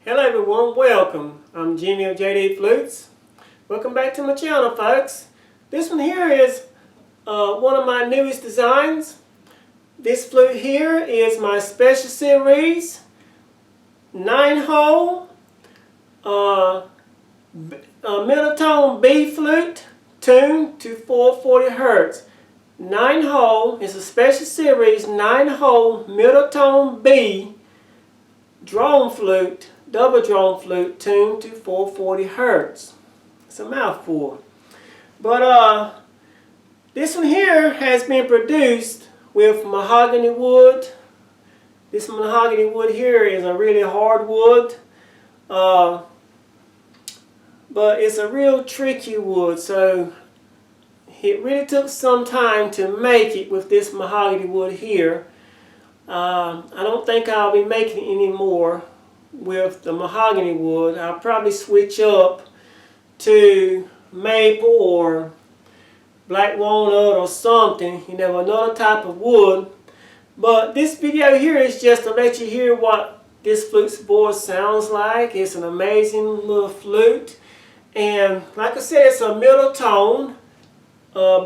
Hello everyone, welcome. I'm Jimmy of jdflutes. Welcome back to my channel, folks. This one here is one of my newest designs. This flute here is my special series 9-hole middle tone B flute tuned to 440 Hertz. 9-hole is a special series 9-hole middle tone B drone flute, double drone flute tuned to 440 Hertz. It's a mouthful. But this one here has been produced with mahogany wood. This mahogany wood here is a really hard wood. But it's a real tricky wood, so it really took some time to make it with this mahogany wood here. I don't think I'll be making it anymore with the mahogany wood. I'll probably switch up to maple or black walnut or something, another type of wood. But this video here is just to let you hear what this flute's board sounds like. It's an amazing little flute, and like I said, it's a middle tone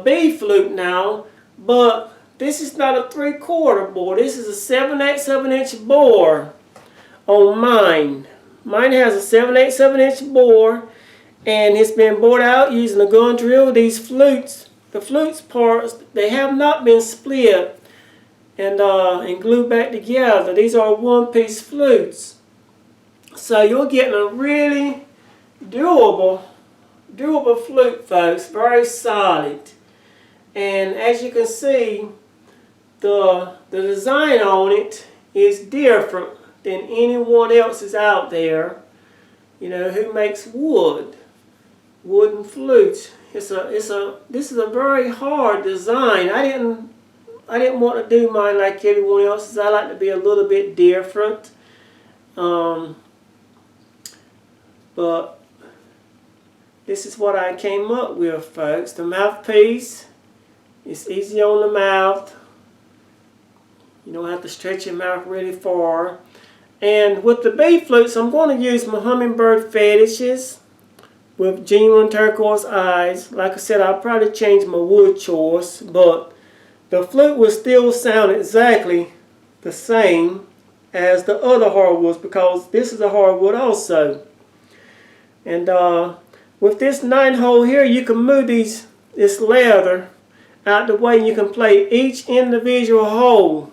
B flute now, but this is not a 3/4 bore. This is a 7/8 bore on mine. Mine has a 7/8 bore, and it's been bored out using a gun drill. These flutes, the flutes parts, they have not been split and glued back together. These are one-piece flutes. So you're getting a really durable flute, folks. Very solid. And as you can see, the design on it is different than anyone else is out there, who makes wooden flutes. This is a very hard design. I didn't want to do mine like everyone else's. I like to be a little bit different. But this is what I came up with, folks. The mouthpiece is easy on the mouth. You don't have to stretch your mouth really far. And with the B flutes, I'm going to use my hummingbird fetishes with genuine turquoise eyes. Like I said, I'll probably change my wood choice, but the flute will still sound exactly the same as the other hardwoods, because this is a hardwood also. And with this 9-hole here, you can move this leather out the way, and you can play each individual hole.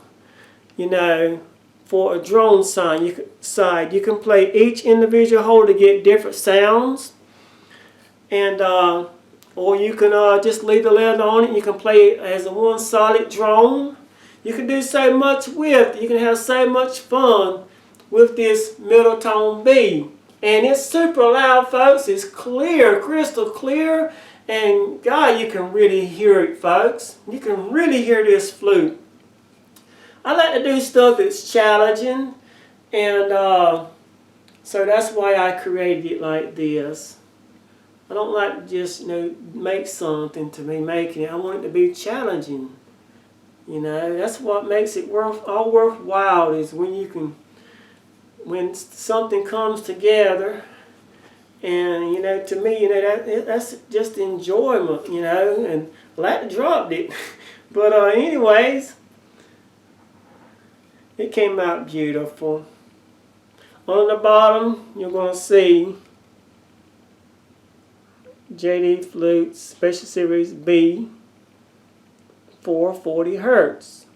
For a drone side, you can play each individual hole to get different sounds, and or you can just leave the leather on it. You can play it as a one solid drone. You can do so much with. You can have so much fun with this middle tone B, and it's super loud, folks. It's clear, crystal clear, and God, you can really hear it, folks. You can really hear this flute. I like to do stuff that's challenging, and so that's why I created it like this. I don't like to just make something to be making it. I want it to be challenging. That's what makes it all worthwhile, is when something comes together, and to me, that's just enjoyment, and I like to drop it. But anyways, it came out beautiful. On the bottom, you're going to see jdflutes Special Series B 440 Hertz.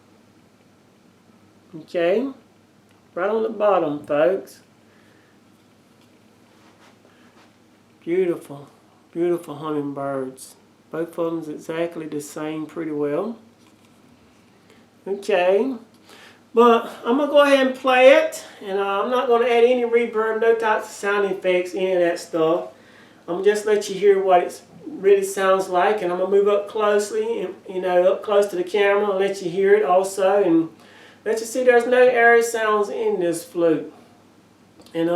Okay? Right on the bottom, folks. Beautiful, beautiful hummingbirds. Both of them is exactly the same, pretty well. Okay. But I'm going to go ahead and play it, and I'm not going to add any reverb, no types of sound effects, any of that stuff. I'm going to just let you hear what it really sounds like, and I'm going to move up closely, and, up close to the camera, and let you hear it also, and let you see there's no airy sounds in this flute. And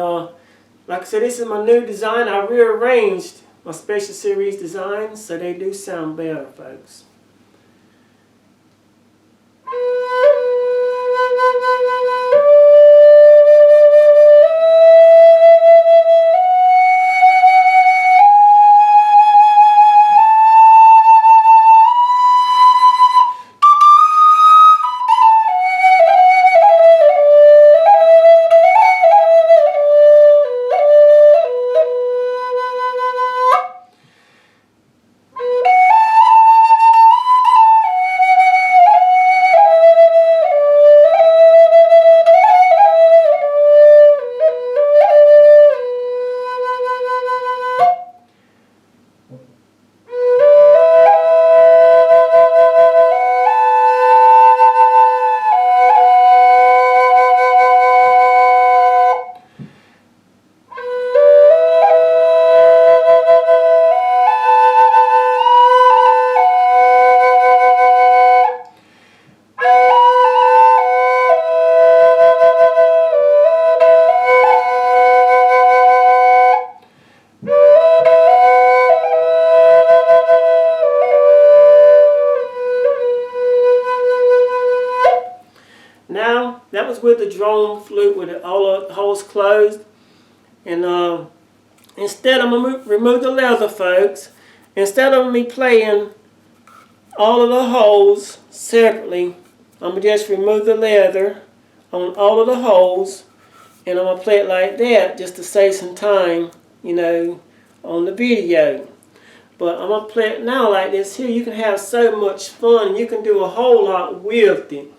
like I said, this is my new design. I rearranged my Special Series designs, so they do sound better, folks. was with the Drone Flute with all the holes closed. And instead, I'm going to remove the leather, folks. Instead of me playing all of the holes separately, I'm going to just remove the leather on all of the holes, and I'm going to play it like that just to save some time, you know, on the video. But I'm going to play it now like this here. You can have so much fun. You can do a whole lot with it.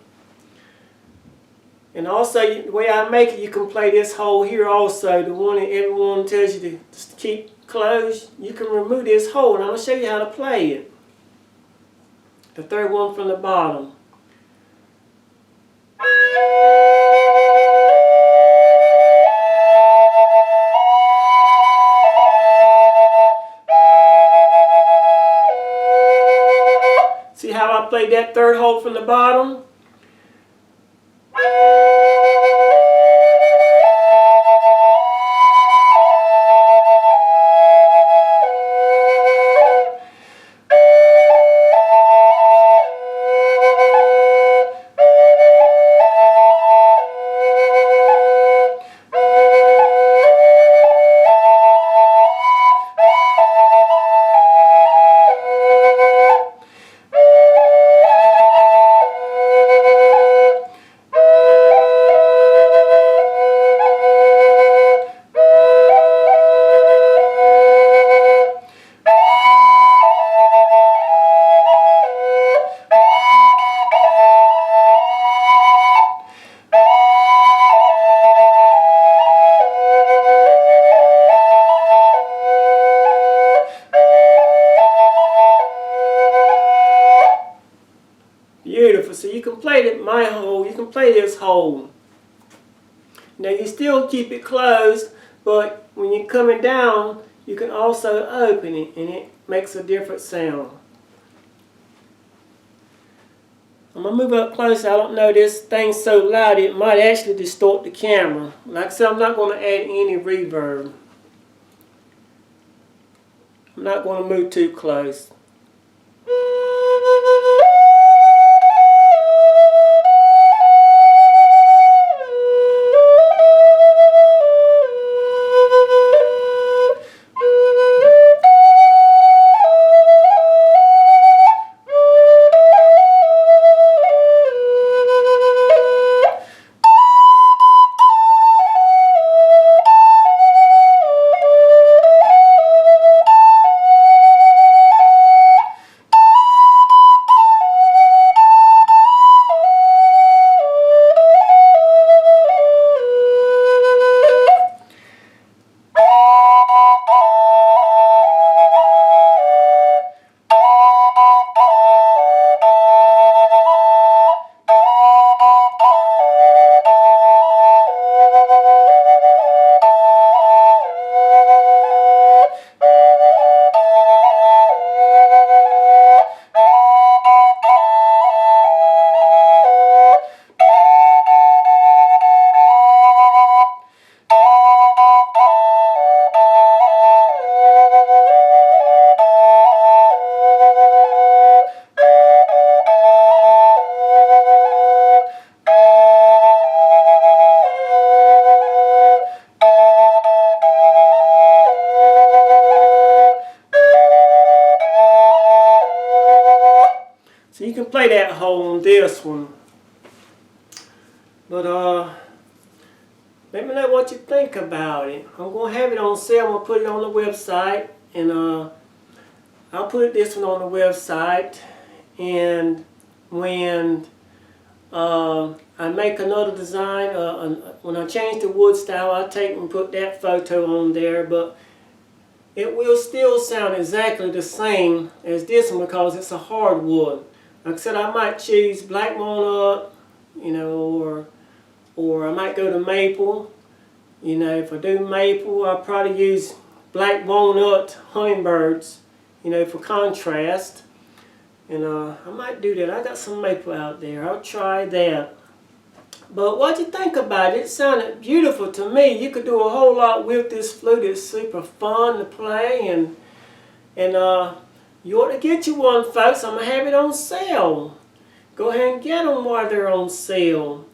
And also, the way I make it, you can play this hole here also. The one that everyone tells you to just keep closed. You can remove this hole, and I'm going to show you how to play it. The third one from the bottom. See how I played that third hole from the bottom? Beautiful. So you can play my hole, you can play this hole. Now you still keep it closed, but when you're coming down, you can also open it, and it makes a different sound. I'm going to move up close. I don't know, this thing's so loud it might actually distort the camera. Like I said, I'm not going to add any reverb. I'm not going to move too close. So you can play that hole on this one. But let me know what you think about it. I'm going to have it on sale. I'm going to put it on the website. And I'll put this one on the website. And when I make another design, when I change the wood style, I'll take and put that photo on there. But it will still sound exactly the same as this one because it's a hardwood. Like I said, I might choose black walnut, you know, or I might go to maple. You know, if I do maple, I'll probably use black walnut hummingbirds, you know, for contrast. And I might do that. I got some maple out there. I'll try that. But what do you think about it? It sounded beautiful to me. You could do a whole lot with this flute. It's super fun to play, and you ought to get you one, folks. I'm going to have it on sale. Go ahead and get them while they're on sale.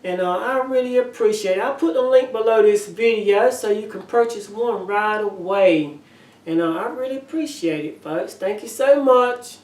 And I really appreciate it. I'll put the link below this video so you can purchase one right away. And I really appreciate it, folks. Thank you so much.